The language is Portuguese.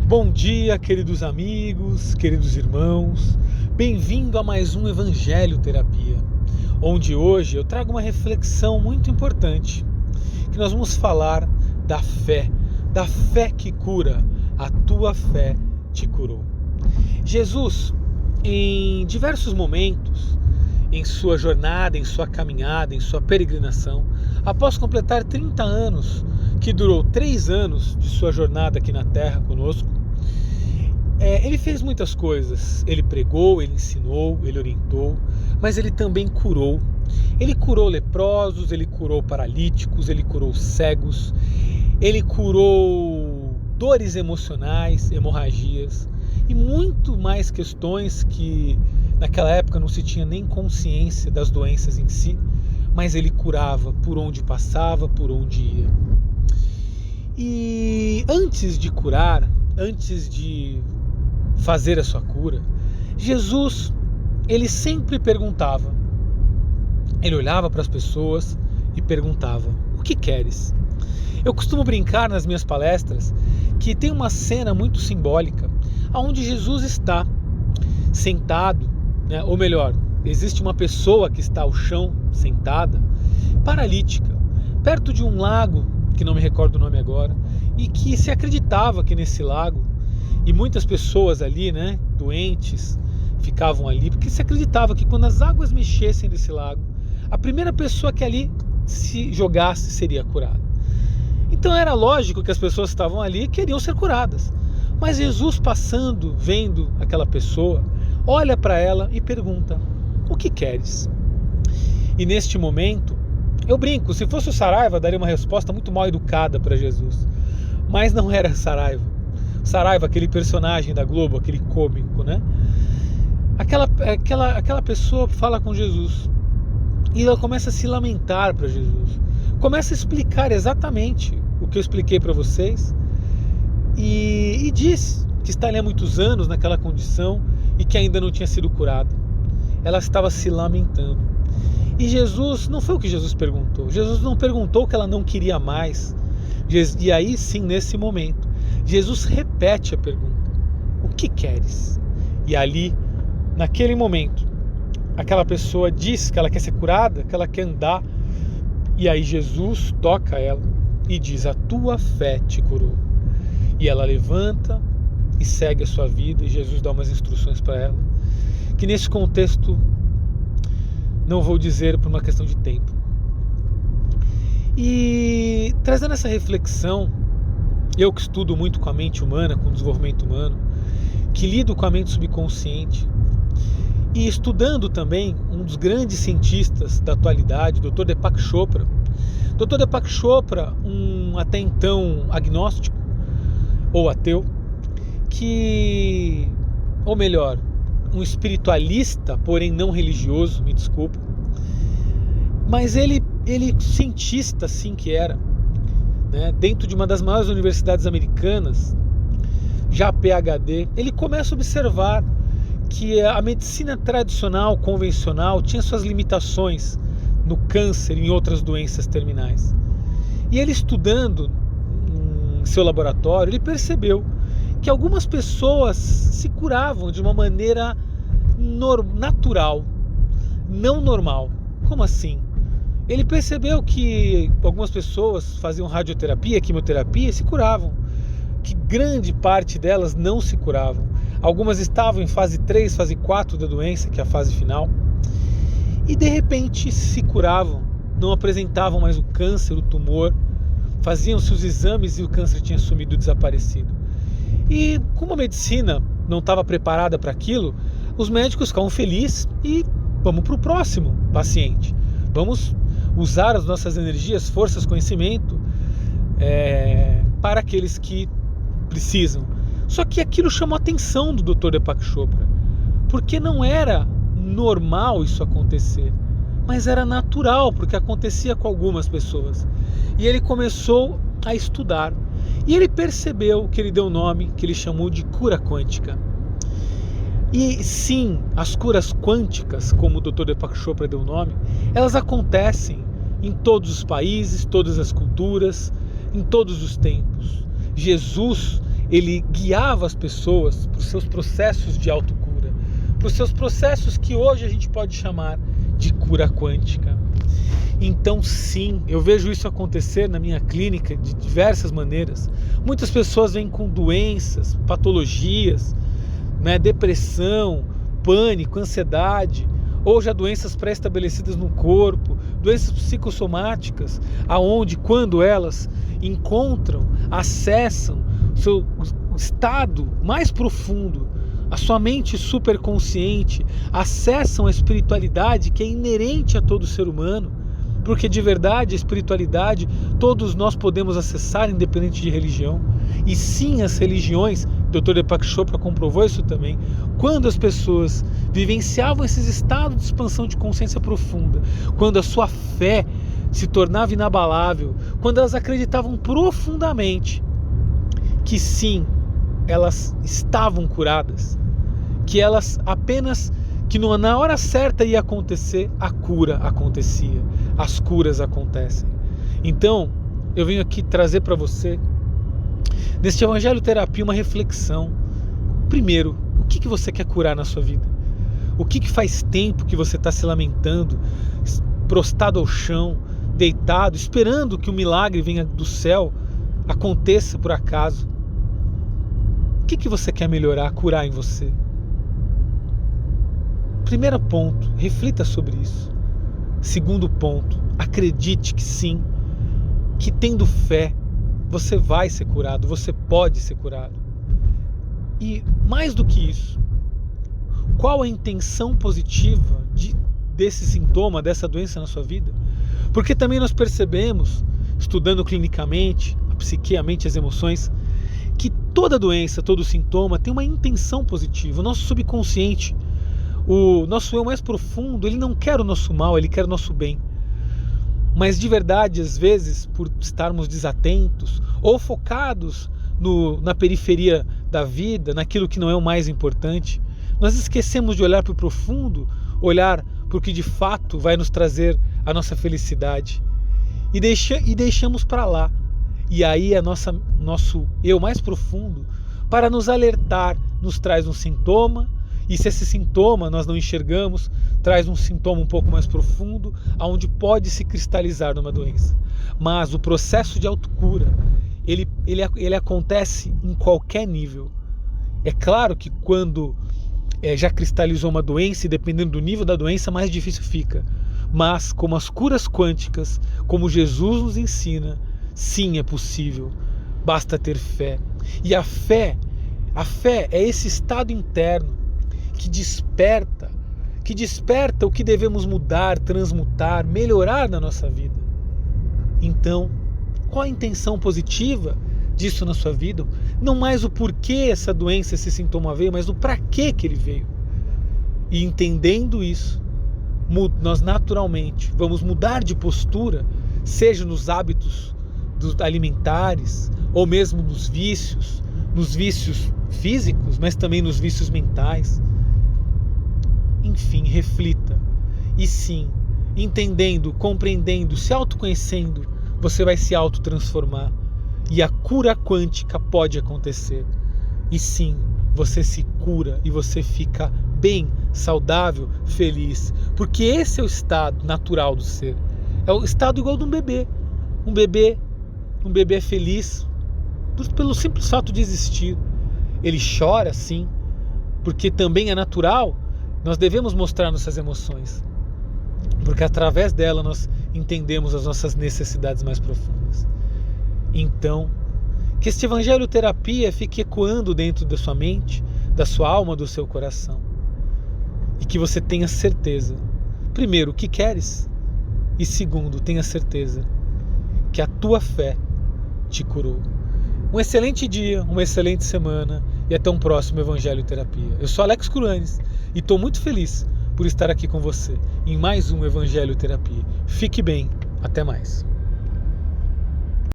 Bom dia, queridos amigos, queridos irmãos, bem-vindo a mais um Evangelho Terapia, onde hoje eu trago uma reflexão muito importante, que nós vamos falar da fé que cura, a tua fé te curou. Jesus, em diversos momentos, em sua jornada, em sua caminhada, em sua peregrinação, após completar 30 anos, que durou 3 anos de sua jornada aqui na Terra conosco, ele fez muitas coisas. Ele pregou, ele ensinou, ele orientou, mas ele também curou. Ele curou leprosos, ele curou paralíticos, ele curou cegos, ele curou dores emocionais, hemorragias e muito mais questões que naquela época não se tinha nem consciência das doenças em si, mas ele curava por onde passava, por onde ia. E antes de curar, antes de fazer a sua cura, Jesus, ele sempre perguntava. Ele olhava para as pessoas e perguntava: o que queres? Eu costumo brincar nas minhas palestras que tem uma cena muito simbólica onde Jesus está sentado, né? Ou melhor, existe uma pessoa que está ao chão, sentada, paralítica, perto de um lago, que não me recordo o nome agora, e que se acreditava que nesse lago, e muitas pessoas ali, né, doentes, ficavam ali, porque se acreditava que quando as águas mexessem desse lago, a primeira pessoa que ali se jogasse seria curada. Então era lógico que as pessoas que estavam ali queriam ser curadas. Mas Jesus, passando, vendo aquela pessoa, olha para ela e pergunta: o que queres? E neste momento, eu brinco, se fosse o Saraiva, daria uma resposta muito mal educada para Jesus. Mas não era Saraiva. Saraiva, aquele personagem da Globo, aquele cômico, né? Aquela pessoa fala com Jesus e ela começa a se lamentar para Jesus. Começa a explicar exatamente o que eu expliquei para vocês e diz que está ali há muitos anos naquela condição e que ainda não tinha sido curada. Ela estava se lamentando. E Jesus, não foi o que Jesus perguntou. Jesus não perguntou que ela não queria mais. E aí sim, nesse momento, Jesus repete a pergunta: o que queres? E ali, naquele momento, aquela pessoa diz que ela quer ser curada, que ela quer andar. E aí Jesus toca ela e diz: a tua fé te curou. E ela levanta e segue a sua vida, e Jesus dá umas instruções para ela, que nesse contexto não vou dizer por uma questão de tempo. E trazendo essa reflexão, eu que estudo muito com a mente humana, com o desenvolvimento humano, que lido com a mente subconsciente, e estudando também um dos grandes cientistas da atualidade, Dr. Deepak Chopra. Dr. Deepak Chopra, um até então agnóstico, ou ateu, ou melhor, um espiritualista, porém não religioso, me desculpa, mas ele cientista sim que era, né, dentro de uma das maiores universidades americanas, já PhD, ele começa a observar que a medicina tradicional, convencional, tinha suas limitações no câncer e em outras doenças terminais. E ele, estudando em seu laboratório, ele percebeu que algumas pessoas se curavam de uma maneira natural, não normal. Como assim? Ele percebeu que algumas pessoas faziam radioterapia, quimioterapia e se curavam, que grande parte delas não se curavam. Algumas estavam em fase 3, fase 4 da doença, que é a fase final, e de repente se curavam, não apresentavam mais o câncer, o tumor, faziam-se os exames e o câncer tinha sumido e desaparecido. E como a medicina não estava preparada para aquilo, os médicos ficavam felizes e vamos para o próximo paciente. Vamos usar as nossas energias, forças, conhecimento para aqueles que precisam. Só que aquilo chamou a atenção do Dr. Deepak Chopra, porque não era normal isso acontecer, mas era natural, porque acontecia com algumas pessoas. E ele começou a estudar, e ele percebeu que ele deu um nome que ele chamou de cura quântica. E sim, as curas quânticas, como o Dr. Deepak Chopra deu o nome, elas acontecem em todos os países, todas as culturas, em todos os tempos. Jesus, ele guiava as pessoas para os seus processos de autocura, para os seus processos que hoje a gente pode chamar de cura quântica. Então sim, eu vejo isso acontecer na minha clínica de diversas maneiras. Muitas pessoas vêm com doenças, patologias, né, depressão, pânico, ansiedade, ou já doenças pré-estabelecidas no corpo, doenças psicossomáticas, aonde quando elas encontram, acessam o seu estado mais profundo, a sua mente superconsciente, acessam a espiritualidade que é inerente a todo ser humano, porque de verdade a espiritualidade todos nós podemos acessar independente de religião. E sim, as religiões, o Dr. Deepak Chopra comprovou isso também, quando as pessoas vivenciavam esses estados de expansão de consciência profunda, quando a sua fé se tornava inabalável, quando elas acreditavam profundamente que sim, elas estavam curadas, que elas apenas, que na hora certa ia acontecer, a cura acontecia, as curas acontecem. Então, eu venho aqui trazer para você, neste Evangelho Terapia, uma reflexão. Primeiro, o que você quer curar na sua vida? O que faz tempo que você está se lamentando, prostrado ao chão, deitado, esperando que o milagre venha do céu, aconteça por acaso? O que você quer melhorar, curar em você? Primeiro ponto, reflita sobre isso. Segundo ponto, acredite que sim, que tendo fé, você vai ser curado, você pode ser curado. E mais do que isso, qual a intenção positiva desse sintoma, dessa doença na sua vida? Porque também nós percebemos, estudando clinicamente, a psique, a mente e as emoções, que toda doença, todo sintoma tem uma intenção positiva. O nosso subconsciente, o nosso eu mais profundo, ele não quer o nosso mal, ele quer o nosso bem. Mas de verdade, às vezes, por estarmos desatentos ou focados na periferia da vida, naquilo que não é o mais importante, nós esquecemos de olhar para o profundo, olhar para o que de fato vai nos trazer a nossa felicidade e deixamos para lá. E aí nosso eu mais profundo, para nos alertar, nos traz um sintoma. E se esse sintoma nós não enxergamos, traz um sintoma um pouco mais profundo, onde pode se cristalizar numa doença. Mas o processo de autocura, ele acontece em qualquer nível. É claro que quando já cristalizou uma doença, e dependendo do nível da doença, mais difícil fica. Mas como as curas quânticas, como Jesus nos ensina, sim, é possível. Basta ter fé. E a fé é esse estado interno que desperta o que devemos mudar, transmutar, melhorar na nossa vida. Então, qual a intenção positiva disso na sua vida? Não mais o porquê essa doença, esse sintoma veio, mas o para que ele veio. E entendendo isso, nós naturalmente vamos mudar de postura, seja nos hábitos alimentares, ou mesmo nos vícios físicos, mas também nos vícios mentais. Enfim, reflita. E sim, entendendo, compreendendo, se autoconhecendo, você vai se autotransformar. E a cura quântica pode acontecer. E sim, você se cura e você fica bem, saudável, feliz. Porque esse é o estado natural do ser. É o estado igual de um bebê. Um bebê é feliz pelo simples fato de existir. Ele chora, sim, porque também é natural. Nós devemos mostrar nossas emoções, porque através dela nós entendemos as nossas necessidades mais profundas. Então, que este Evangelho Terapia fique ecoando dentro da sua mente, da sua alma, do seu coração. E que você tenha certeza, primeiro, o que queres, e segundo, tenha certeza que a tua fé te curou. Um excelente dia, uma excelente semana e até um próximo Evangelho Terapia. Eu sou Alex Curanes e estou muito feliz por estar aqui com você em mais um Evangelho Terapia. Fique bem, até mais.